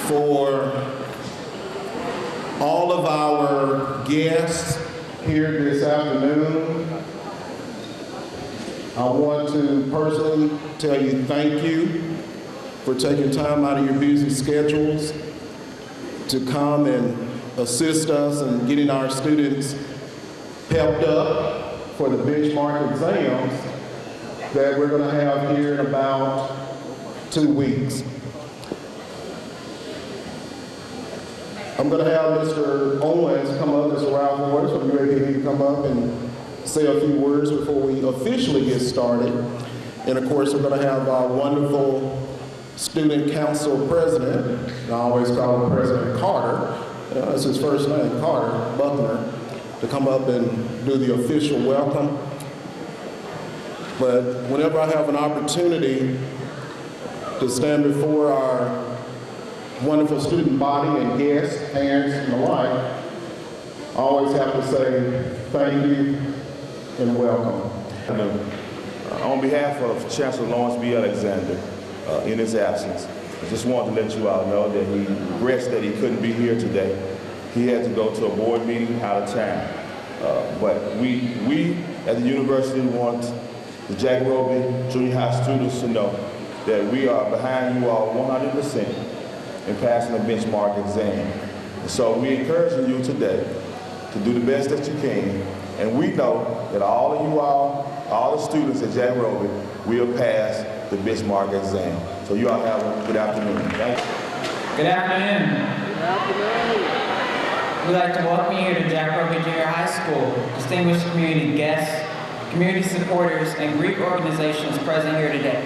for all of our guests here this afternoon. I want to personally tell you thank you for taking time out of your busy schedules to come and assist us in getting our students pepped up for the benchmark exams that we're going to have here in about 2 weeks. I'm going to have Mr. Owens come up, Mr. Ralph Owens from UAPB to come up and say a few words before we officially get started. And of course, we're going to have our wonderful Student Council President, I always call him President Carter, that's his first name, Carter Buckner, to come up and do the official welcome. But whenever I have an opportunity to stand before our wonderful student body and guests, parents, and the like, I always have to say thank you and welcome. On behalf of Chancellor Lawrence B. Alexander, in his absence, I just wanted to let you all know that he regrets that he couldn't be here today. He had to go to a board meeting out of town. But we at the university want the Jack Roby Junior High students to know that we are behind you all 100% in passing the benchmark exam. And so we're encouraging you today to do the best that you can. And we know that all of you all the students at Jack Roby will pass the benchmark exam. So you all have a good afternoon. Thank you. Good afternoon. Good afternoon. We'd like to welcome you here to Jack Roby Junior High School, distinguished community guests, community supporters, and Greek organizations present here today.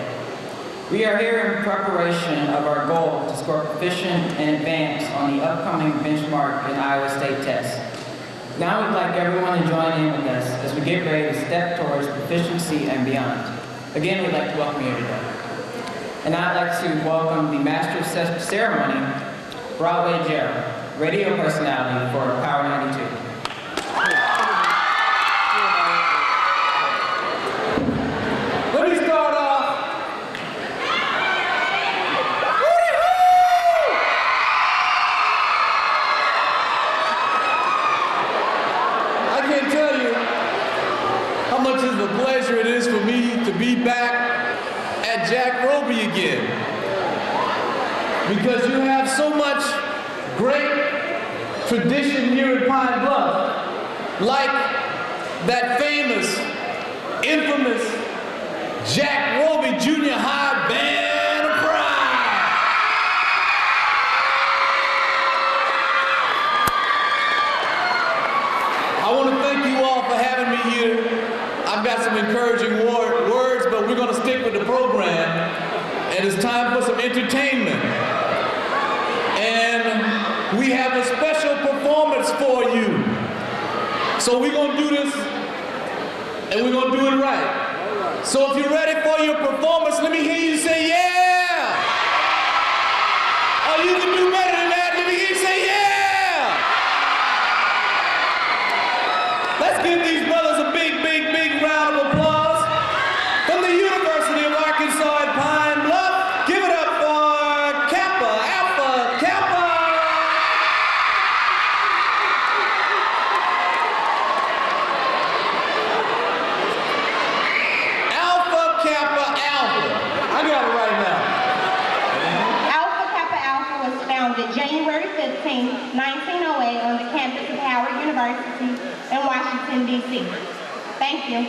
We are here in preparation of our goal to score proficient and advance on the upcoming benchmark and Iowa State tests. Now we'd like everyone to join in with us as we get ready to step towards proficiency and beyond. Again, we'd like to welcome you today. And I'd like to welcome the Master of Ceremony, Broadway Gerald, radio personality for Power 92. Let me start off. I can't tell you how much of a pleasure it is for me to be back at Jack Roby again. Because you have so much great tradition here in Pine Bluff, like that famous, infamous Jack Roby Junior High Band of Pride. I want to thank you all for having me here. I've got some encouraging words, but we're going to stick with the program, and it's time for some entertainment. And we have a special performance for you. So we're going to do this, and we're going to do it right. So if you're ready for your performance, let me hear you say, yeah! Or you can do better than that. Let me hear you say, yeah! Let's give these brothers a big, big, big round of applause. From the University of Arkansas at Pine Bluff, give it up for Kappa, Alpha, Kappa! Alpha, Kappa, Alpha. I got it right now. Alpha Kappa Alpha was founded January 15, 1908 on the campus of Howard University in Washington, D.C. Thank you.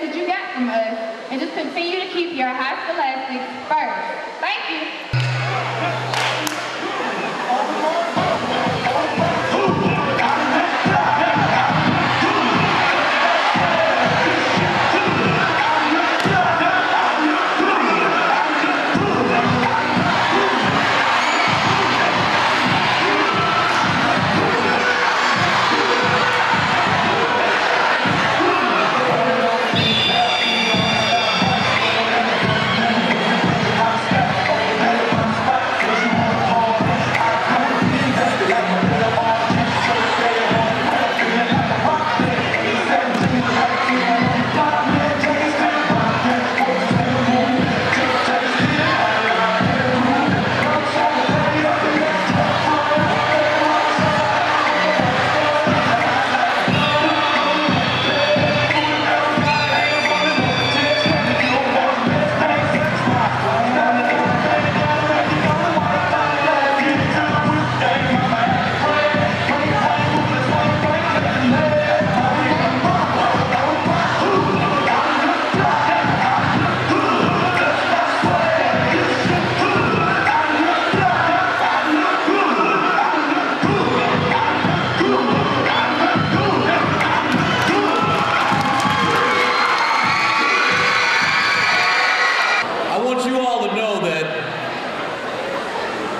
that you got from us, and just continue to keep your high scholastics first. Thank you.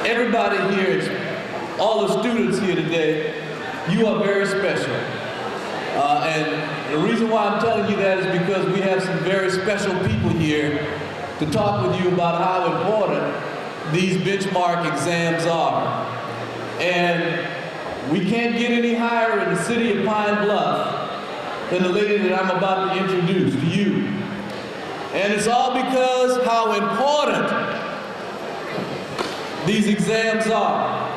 Everybody here, all the students here today, you are very special. And the reason why I'm telling you that is because we have some very special people here to talk with you about how important these benchmark exams are. And we can't get any higher in the city of Pine Bluff than the lady that I'm about to introduce to you. And it's all because how important these exams are.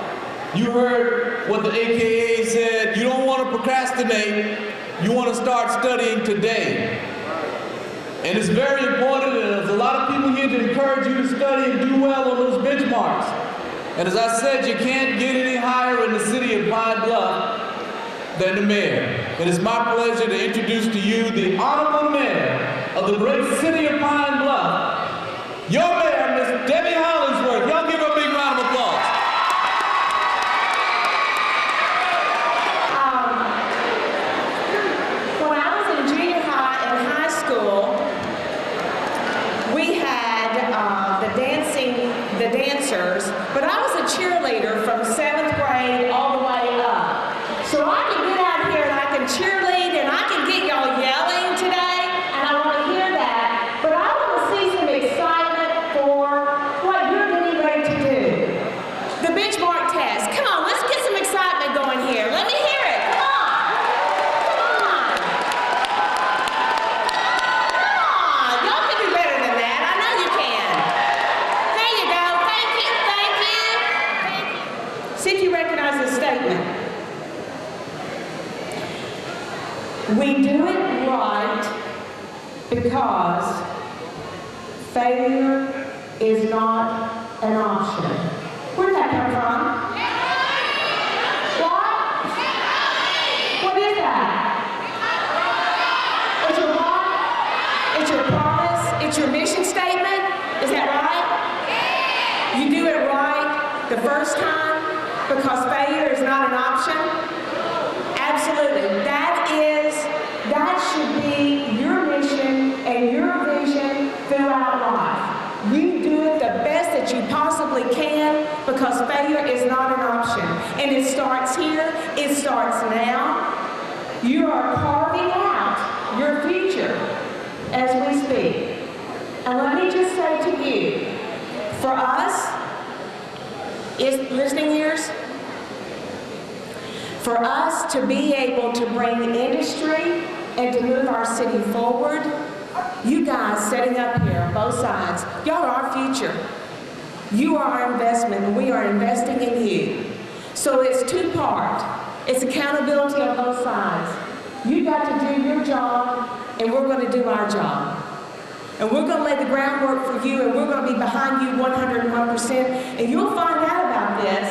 You heard what the AKA said, you don't want to procrastinate, you want to start studying today. And it's very important, and there's a lot of people here to encourage you to study and do well on those benchmarks. And as I said, you can't get any higher in the city of Pine Bluff than the mayor. And it's my pleasure to introduce to you the Honorable Mayor of the great city of Pine Bluff, your mayor, Miss Debbie Hollingsworth. Y'all give her a big round of applause. When I was in junior high and high school, we had the dancers, but I was a cheerleader from 7th grade all the way up. So I can get out here and I can cheerlead and I can get y'all yelling today, and I want to hear that. But I want to see some excitement for what you're getting ready to do. The benchmark test. Come on, let's get some excitement going here. Let me hear it. Come on. Come on. Come on. Y'all can do better than that. I know you can. There you go. Thank you. Thank you. Thank you. See if you recognize this statement. We do it right because failure is not an option. Where did that come from? What? What is that? It's your what? It's your promise? It's your mission statement? Is that right? You do it right the first time because failure is not an option? Absolutely. That should be your mission and your vision throughout life. You do it the best that you possibly can because failure is not an option. And it starts here, it starts now. You are carving out your future as we speak. And let me just say to you, for us, listening ears, for us to be able to bring industry and to move our city forward, you guys sitting up here on both sides, y'all are our future. You are our investment, and we are investing in you. So it's two-part. It's accountability on both sides. You got to do your job, and we're going to do our job. And we're going to lay the groundwork for you, and we're going to be behind you 101%. And you'll find out about this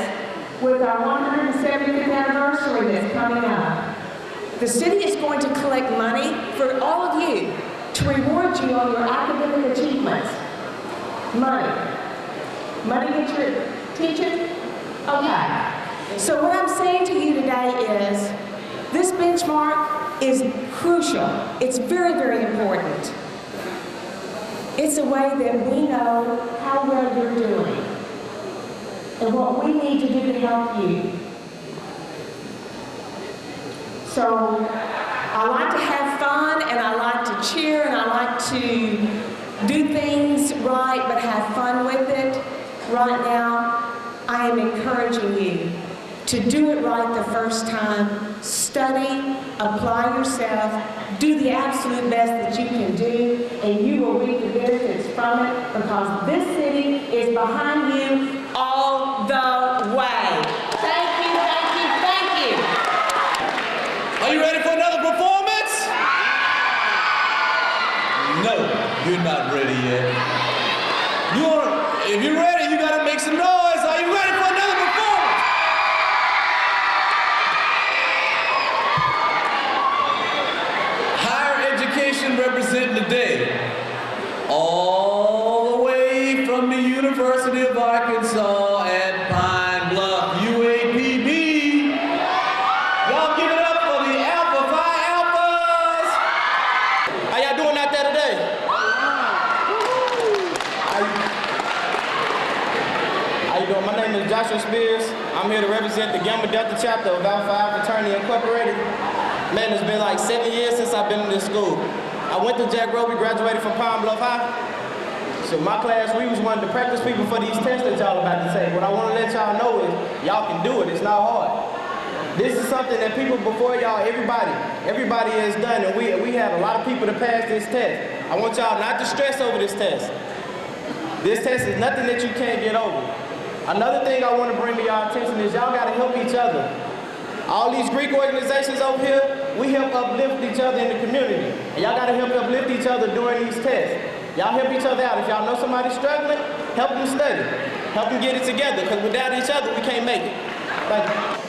with our 170th anniversary that's coming up. The city is going to collect money for all of you to reward you on your academic achievements. Money. Money gets your attention? Okay. So what I'm saying to you today is, this benchmark is crucial. It's very, very important. It's a way that we know how well you're doing and what we need to do to help you. So I like to have fun, and I like to cheer, and I like to do things right but have fun with it. Right now, I am encouraging you to do it right the first time. Study, apply yourself, do the absolute best that you can do, and you will reap the benefits from it, because this city is behind you all the way. Thank you, thank you, thank you. Are you ready for another performance? No, you're not ready yet. If you're ready, you gotta make some noise. Are you ready for another performance? Higher education representing today, all the way from the University of Arkansas at Pine Bluff, UAPB. Y'all give it up for the Alpha Phi Alphas. How y'all doing out there today? How you doing? My name is Joshua Spears. I'm here to represent the Gamma Delta chapter of Alpha Phi Fraternity Incorporated. Man, it's been like 7 years since I've been in this school. I went to Jack Roby, graduated from Pine Bluff High. So my class, we was one of the practice people for these tests that y'all about to take. What I want to let y'all know is y'all can do it. It's not hard. This is something that people before y'all, everybody has done, and we have a lot of people to pass this test. I want y'all not to stress over this test. This test is nothing that you can't get over. Another thing I want to bring to y'all attention is y'all got to help each other. All these Greek organizations over here, we help uplift each other in the community. And y'all got to help uplift each other during these tests. Y'all help each other out. If y'all know somebody struggling, help them study. Help them get it together, because without each other, we can't make it. Thank you.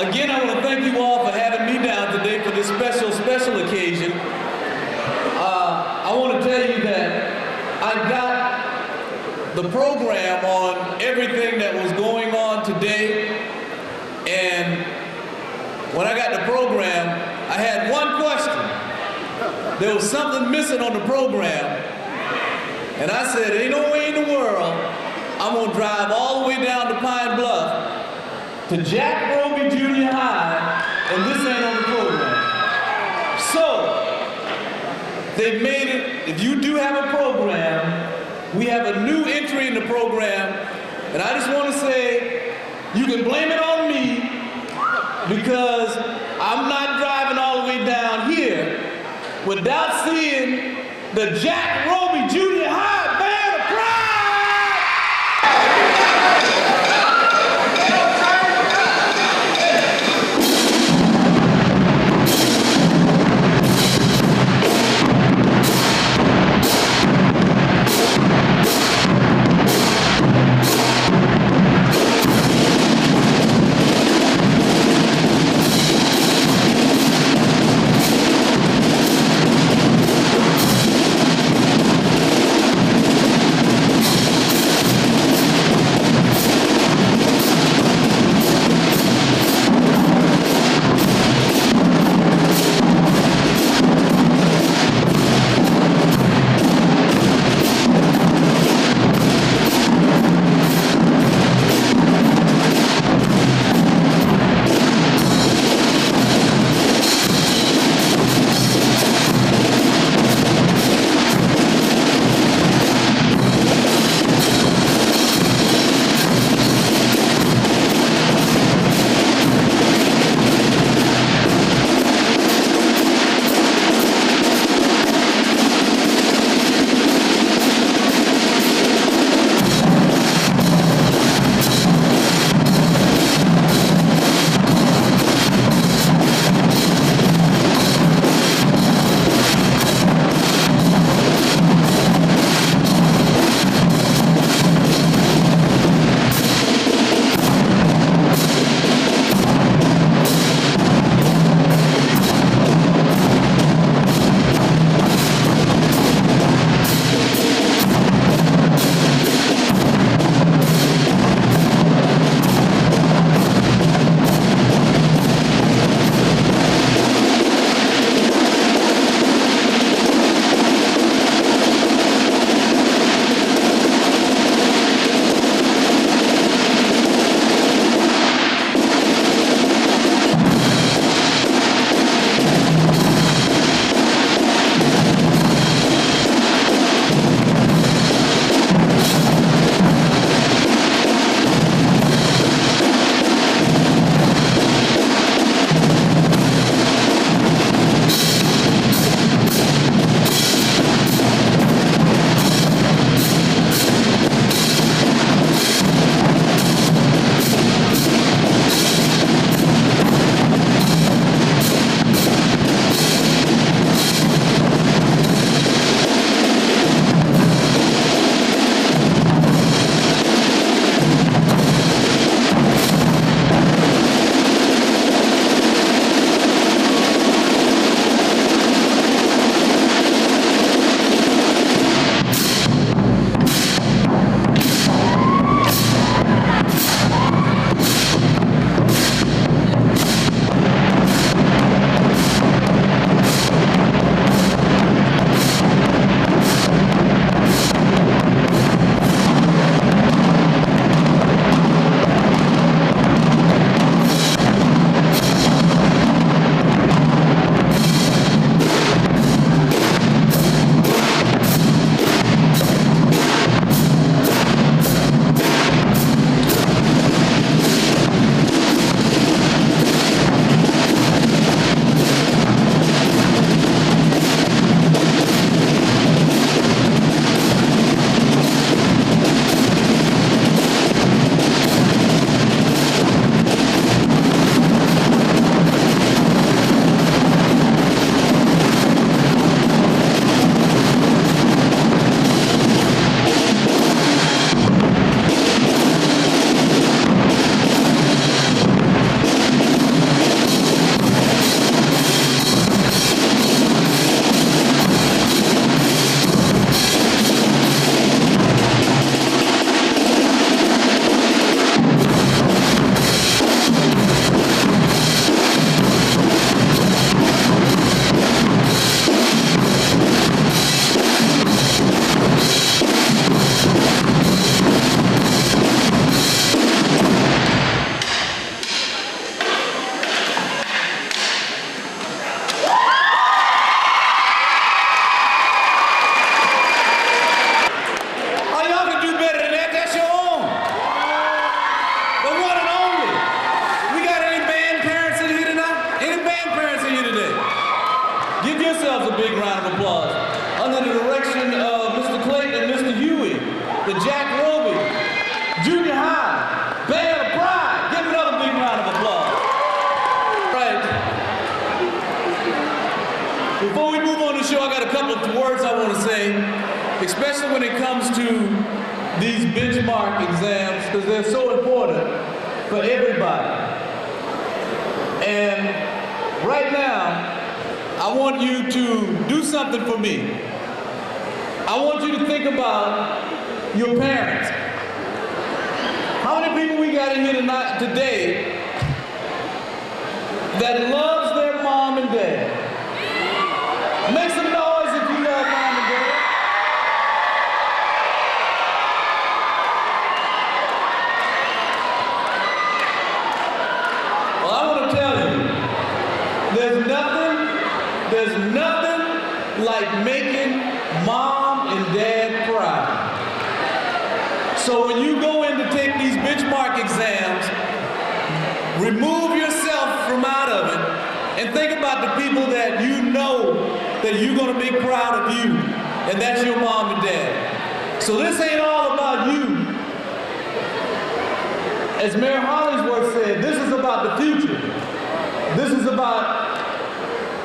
Again, I want to thank you all for having me down today for this special occasion. I want to tell you that I got the program on everything that was going on today, and when I got the program, I had one question. There was something missing on the program, And I said, ain't no way in the world I'm gonna drive all the way down to Pine Bluff to Jack Roby Junior High, and this ain't on the program. So, they made it, if you do have a program, we have a new entry in the program, and I just want to say, you can blame it on me, because I'm not driving all the way down here without seeing the Jack Roby Junior High Band of Pride! the one and only. We got any band parents in here tonight? Any band parents in here today? Give yourselves a big round of applause. Under the direction of Mr. Clayton and Mr. Huey, the Jack Roby Junior High Band of Pride. Give another big round of applause. Right. Before we move on to the show, I got a couple of words I want to say, especially when it comes to these benchmark exams, because they're so important for everybody. And right now, I want you to do something for me. I want you to think about your parents. How many people we got in here tonight, today, that loves their mom and dad? Make some noise if you love mom and dad. Well, I want to tell you, there's nothing like making mom and dad proud. So when you go in to take these benchmark exams, remove yourself from out of it and think about the people that you know that you're going to make proud of you, and that's your mom and dad. So this ain't all about you. As Mayor Hollingsworth said, this is about the future. This is about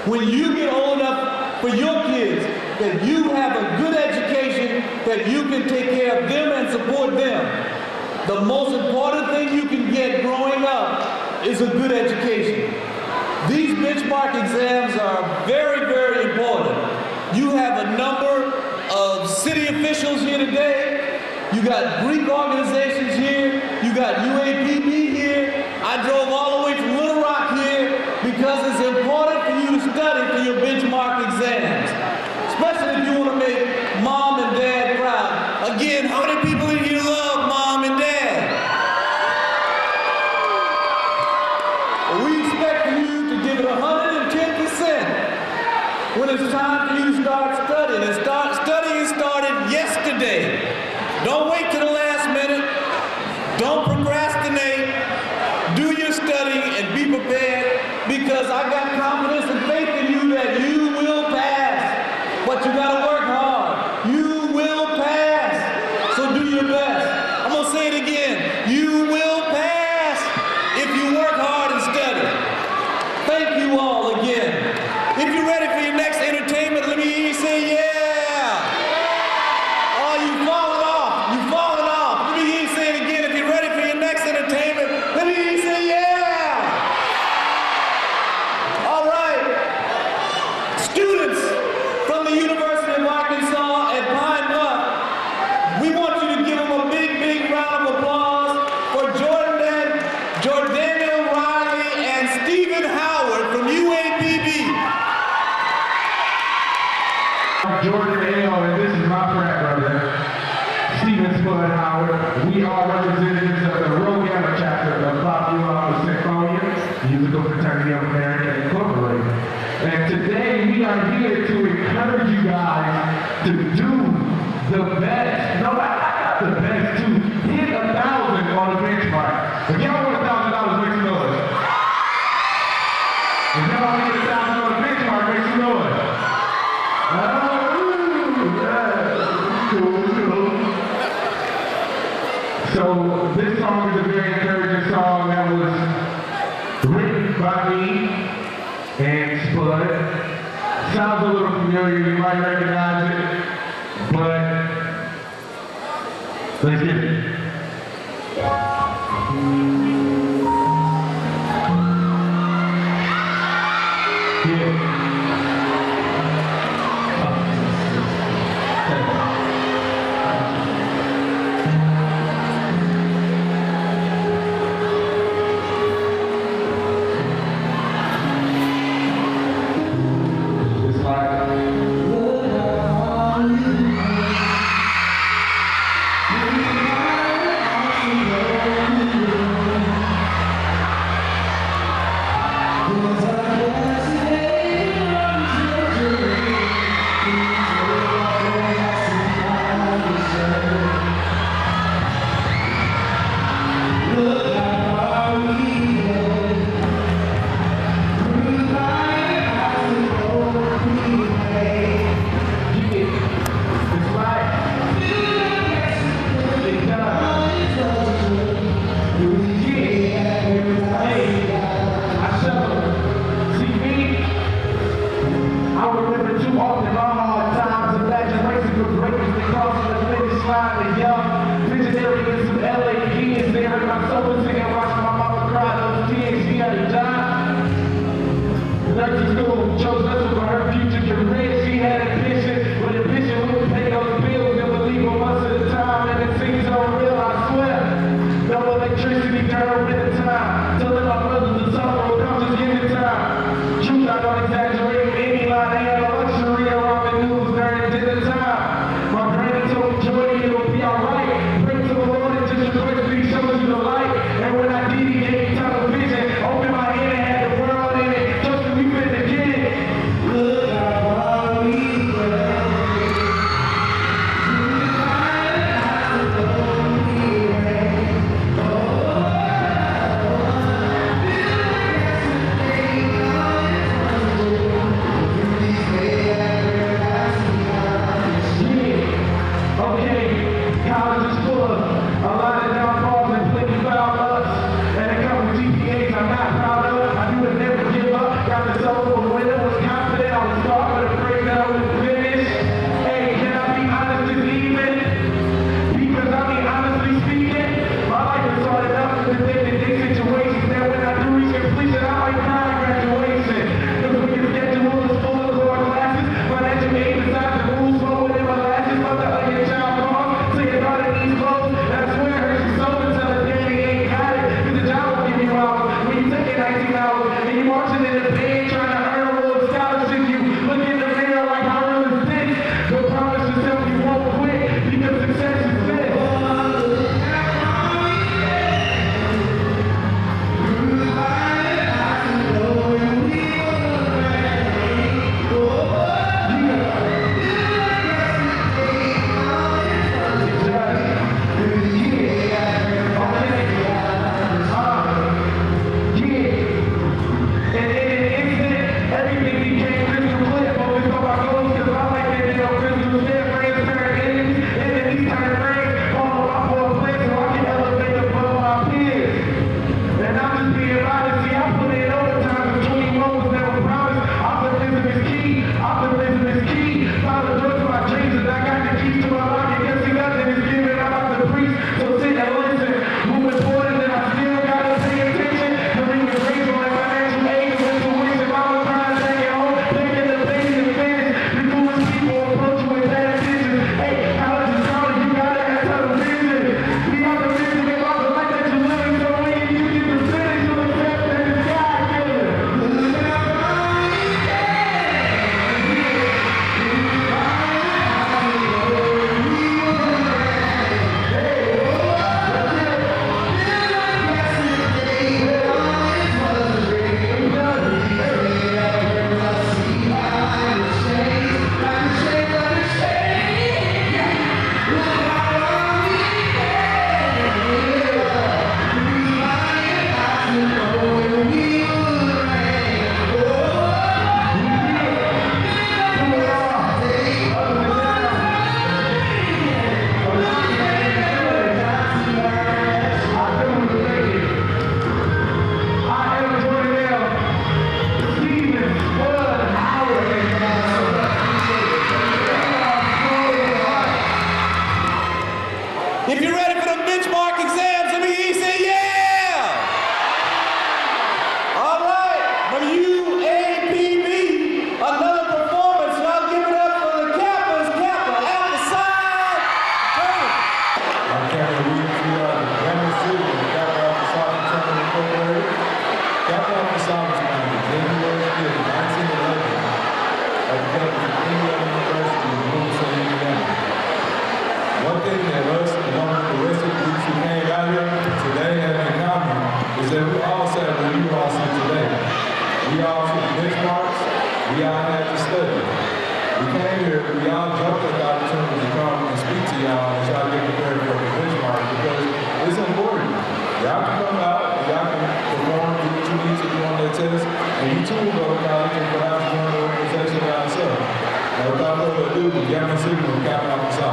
when you get old enough for your kids, that you have a good education, that you can take care of them and support them. The most important thing you can get growing up is a good education. These benchmark exams are very, very important. You have a number of city officials here today. You got Greek organizations here. You got UAPB here. I drove all the way from Little Rock here because it's important for you to study for your benchmark exams, especially if you want to make mom and dad proud. Again, how many people in here love mom and dad? Well, we expect you to give it 110% when it's time for you to start studying. And studying started yesterday. Don't wait till the last minute. Don't procrastinate. Do your studying and be prepared, because I got confidence and faith in you that you will pass. But you gotta work hard. You will pass. So do your best. I'm gonna say it again. You will pass if you work hard and study. Thank you all again. If you're ready for your next entertainment, let me hear you say yeah. Oh, you've fallen off. You've fallen off. Let me hear you say it again. If you're ready for your next entertainment, let me hear you say yeah. All right. Students from the University of Arkansas at Pine Bluff, we want you to give them a big, big round of applause for Jordaniel Riley and Stephen Howard from UAPB. I'm Jordan L., and this is my frat brother, Stephen Spud Howard. We are representatives of the Rho Gamma chapter of Bluff Symphonia, Musical Fraternity of America Incorporated. And today we are here to encourage you guys to do the best. No, not the best, to hit 1,000 on the benchmark. If y'all want $1,000, make some noise. If y'all want to get 1,000 on the benchmark, make some noise. So this song is a very encouraging song that was written by me and Spud. Sounds a little familiar, you might recognize it, but let's get it. Yeah. representing these situations that when I do reach completion, I might cry at graduation. Because when your schedule is full of core classes, financial aid decides to move forward in my lashes, mother of your child calls, so your daughter needs clothes. That's where her soul until the daddy ain't got it. Because the job will give you hours. When you take it 19 hours and you watching in the bed trying to earn a little scholarship, you look in the mirror like how real is this? But promise yourself you won't quit because success is this. If you're ready for the benchmark exams, let me hear you say yeah! All right, from UAPB, another performance. Y'all give it up for the Kappas, Kappa, Alpha Psi, Turner. I'm Cameron Williams. We are the Grammar City of Kappa Alpha Psi Fraternity Incorporated. Kappa Alpha Psi was founded January 5th, 1911 at the campus of Indiana University in Bloomington, Indiana. One thing that us, along with the rest of the groups who came out here today have in common is that we all said what you all said today. We all took benchmarks, we all had to study. We came here, we all jumped at the opportunity to come and speak to y'all and try to get prepared for the benchmark because it's important. Y'all can come out and y'all can perform, do what you need to do on that test, and you too will go to college and perhaps join the organization by yourself. Now, without further ado, the Gamma Signal of Kappa Alpha Psi.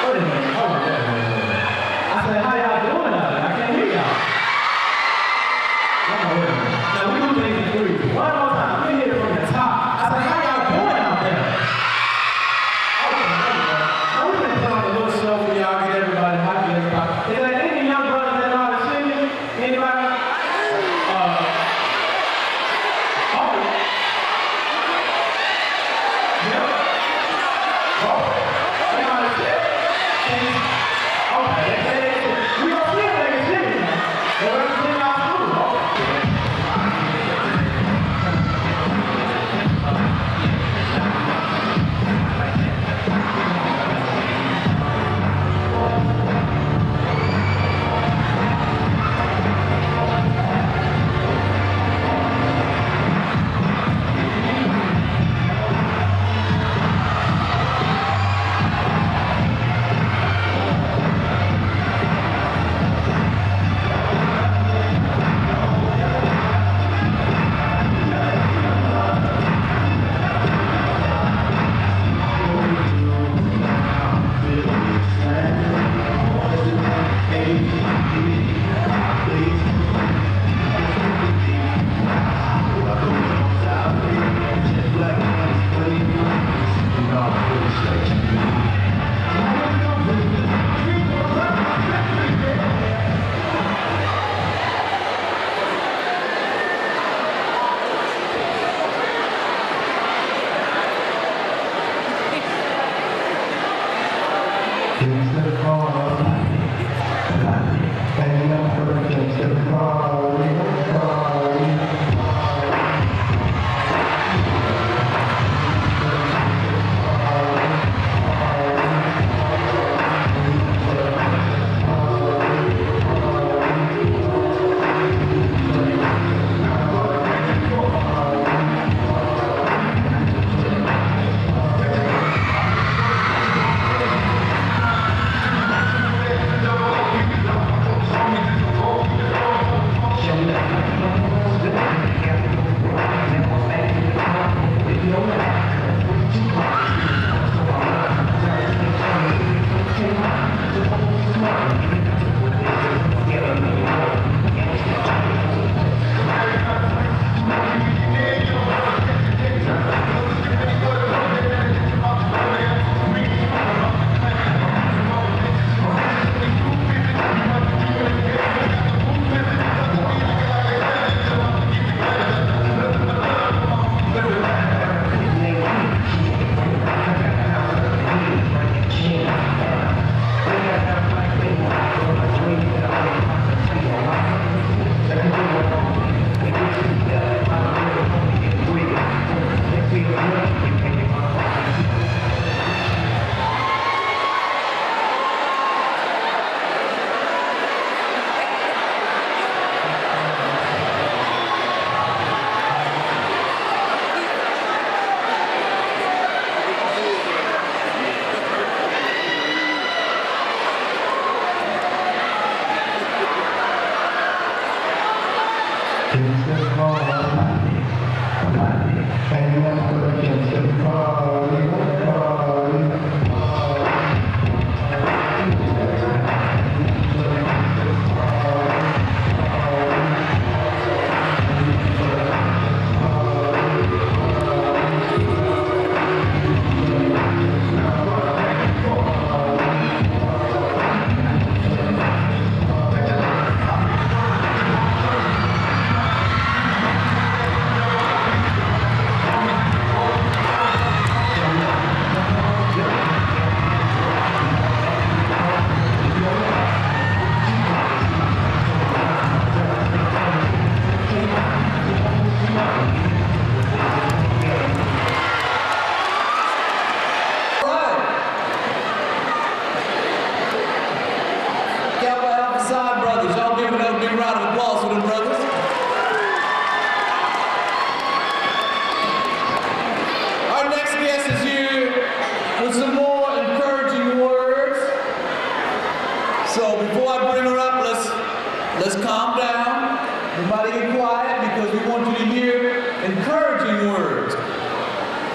Wait a minute, hold on. I said, how y'all doing out there? I can't hear y'all. Wait a minute. Now we do things in threes. One more time, let me hear it from the top. I said, how y'all doing out there? Okay, there you go. Now we're gonna put on a little show for y'all, get everybody happy, everybody. Is there any young brothers that know how to sing? Anybody?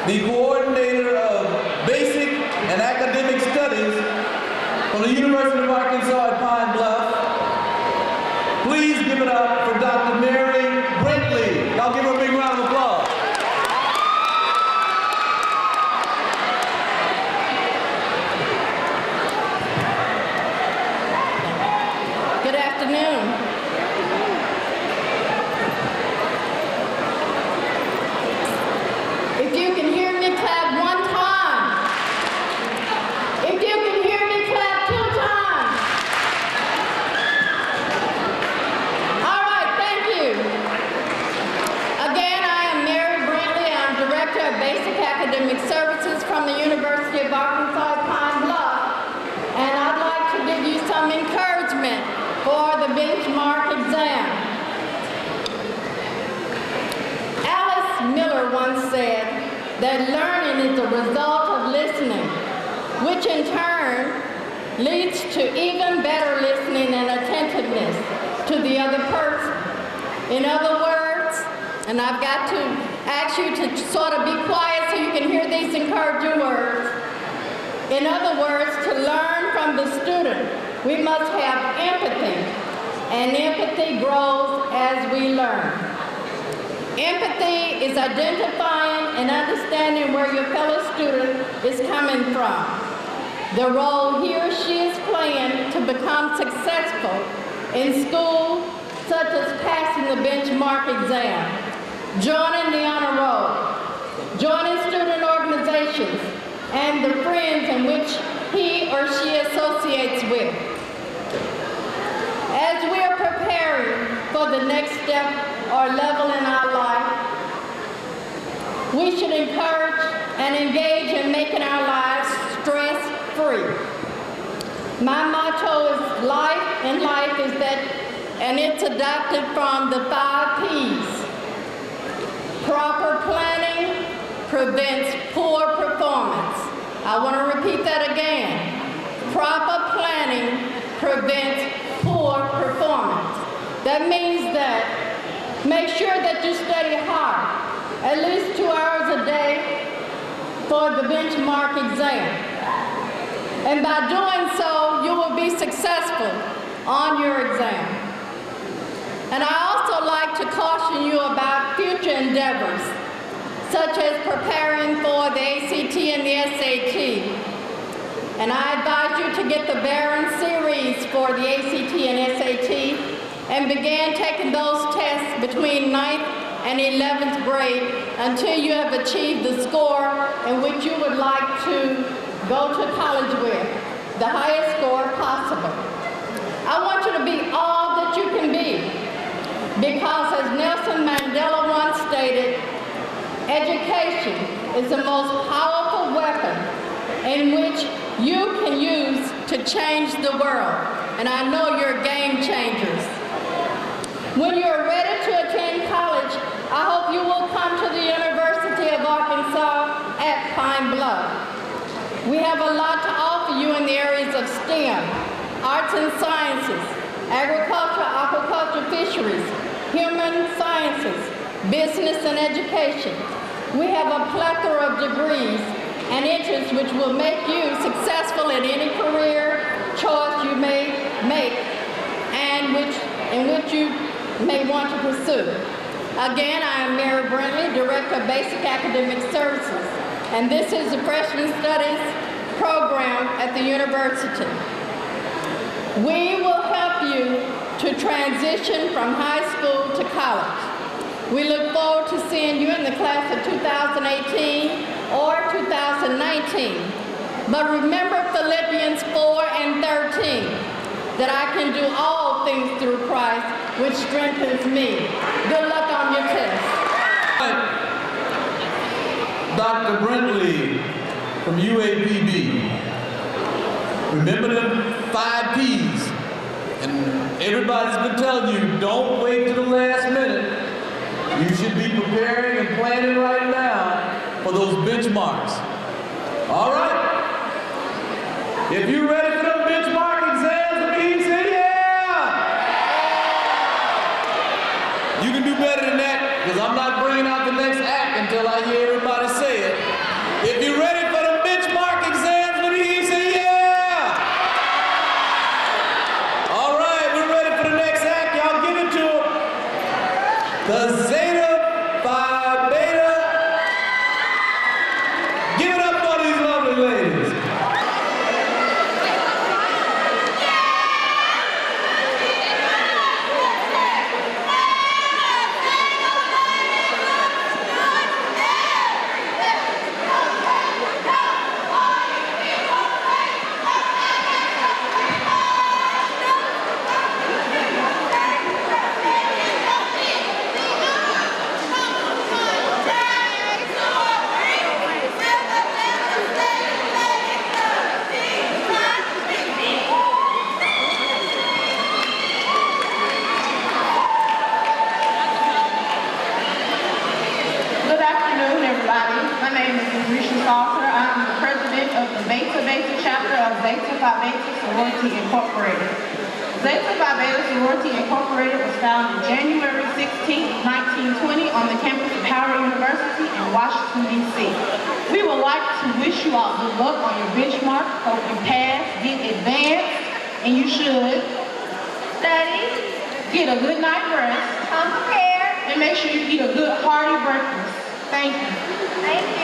The coordinator of basic and academic studies from the University of Arkansas at Pine Bluff. Please give it up for Dr. Mary Brentley. Y'all give her a big round of applause. Good afternoon. If you can hear me, clap one time. If you can hear me, clap 2 times. All right, thank you. Again, I am Mary Brentley. I'm Director of Basic Academic Services from the University of Arkansas at Pine Bluff. And I'd like to give you some encouragement for the benchmark exam. Miller once said that learning is the result of listening, which in turn leads to even better listening and attentiveness to the other person. In other words, and I've got to ask you to sort of be quiet so you can hear these encouraging words. In other words, to learn from the student, we must have empathy, and empathy grows as we learn. Empathy is identifying and understanding where your fellow student is coming from, the role he or she is playing to become successful in school, such as passing the benchmark exam, joining the honor roll, joining student organizations, and the friends in which he or she associates with. As we are preparing for the next step or level in our life, we should encourage and engage in making our lives stress-free. My motto is life is that, and it's adopted from the 5 P's. Proper planning prevents poor performance. I want to repeat that again. Proper planning prevents poor performance. That means that make sure that you study hard, at least 2 hours a day for the benchmark exam. And by doing so, you will be successful on your exam. And I also like to caution you about future endeavors, such as preparing for the ACT and the SAT. And I advise you to get the Barron series for the ACT and SAT and began taking those tests between 9th and 11th grade until you have achieved the score in which you would like to go to college with, the highest score possible. I want you to be all that you can be, because as Nelson Mandela once stated, education is the most powerful weapon in which you can use to change the world. And I know you're game changers. When you're ready to attend college, I hope you will come to the University of Arkansas at Pine Bluff. We have a lot to offer you in the areas of STEM, arts and sciences, agriculture, aquaculture, fisheries, human sciences, business, and education. We have a plethora of degrees and interests which will make you successful in any career choice you may make and in which you may want to pursue. Again, I am Mary Brentley, Director of Basic Academic Services, and this is the Freshman Studies program at the university. We will help you to transition from high school to college. We look forward to seeing you in the class of 2018 or 2019. But remember Philippians 4 and 13, that I can do all things through Christ, which strengthens me. Good luck on your test. Dr. Brentley from UAPB. Remember them 5 P's. And everybody's been telling you, don't wait till the last minute. You should be preparing and planning right now for those benchmarks. All right? If you're ready for those benchmark exams, let me say yeah! You can do better than that, because I'm not bringing out the next act until I hear everybody say it. If you're ready for the benchmark exams, let me hear you say yeah! All right, we're ready for the next act. Y'all give it to them. The Zeta Phi Beta. Give it up for these lovely ladies. Sorority Incorporated. Zeta Phi Beta Sorority Incorporated was founded January 16, 1920 on the campus of Howard University in Washington, D.C. We would like to wish you all good luck on your benchmark. Hope you pass, get advanced, and you should study, get a good night's rest, come prepared, and make sure you eat a good hearty breakfast. Thank you. Thank you.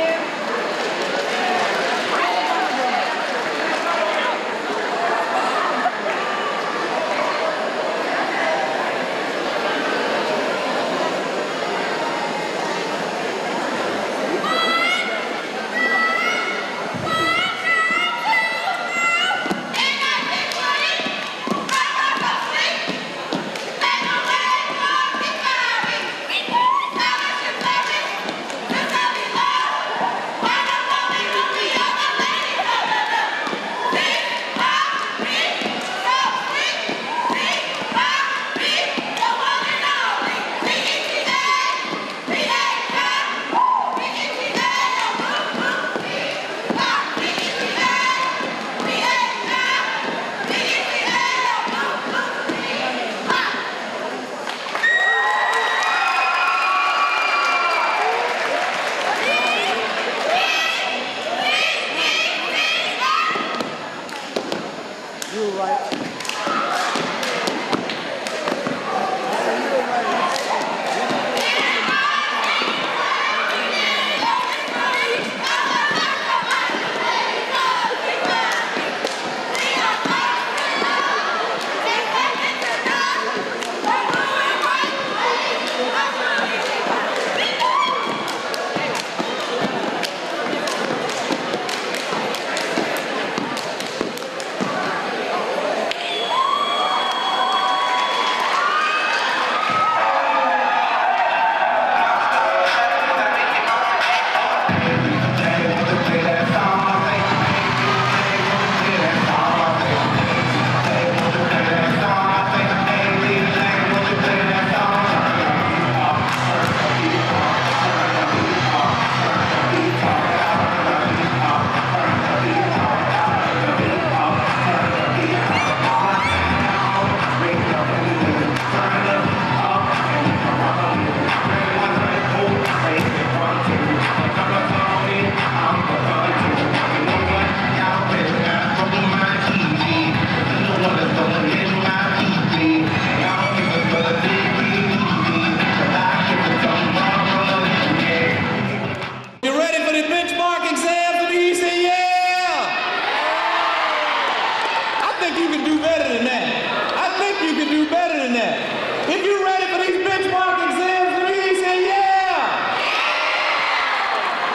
than that. If you're ready for these benchmark exams, let me hear you say yeah.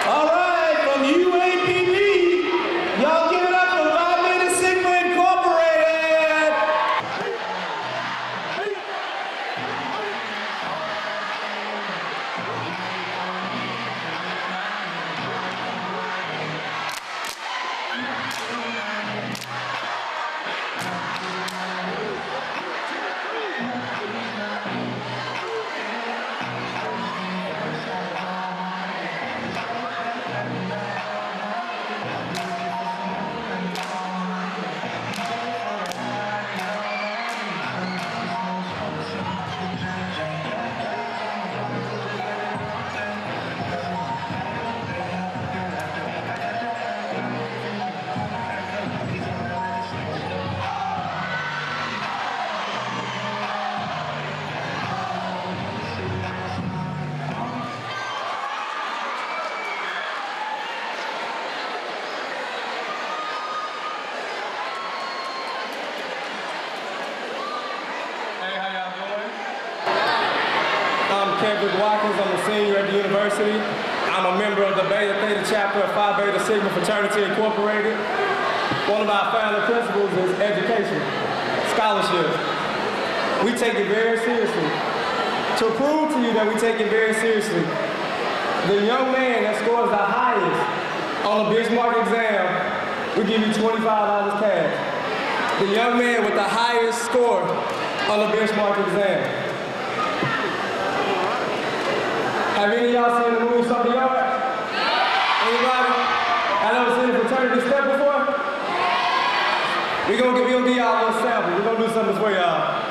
All right, from UAPB, y'all give it up for Phi Beta Sigma Incorporated. I'm a senior at the university. I'm a member of the Beta Theta chapter of Phi Beta Sigma Fraternity Incorporated. One of our founding principles is education, scholarships. We take it very seriously. To prove to you that we take it very seriously, the young man that scores the highest on the benchmark exam, we give you $25 cash. The young man with the highest score on the benchmark exam. Have any of y'all seen the movie Summer Yard? Anybody? Have ever seen a fraternity step before? We're gonna give y'all a little sample. We're gonna do something for y'all.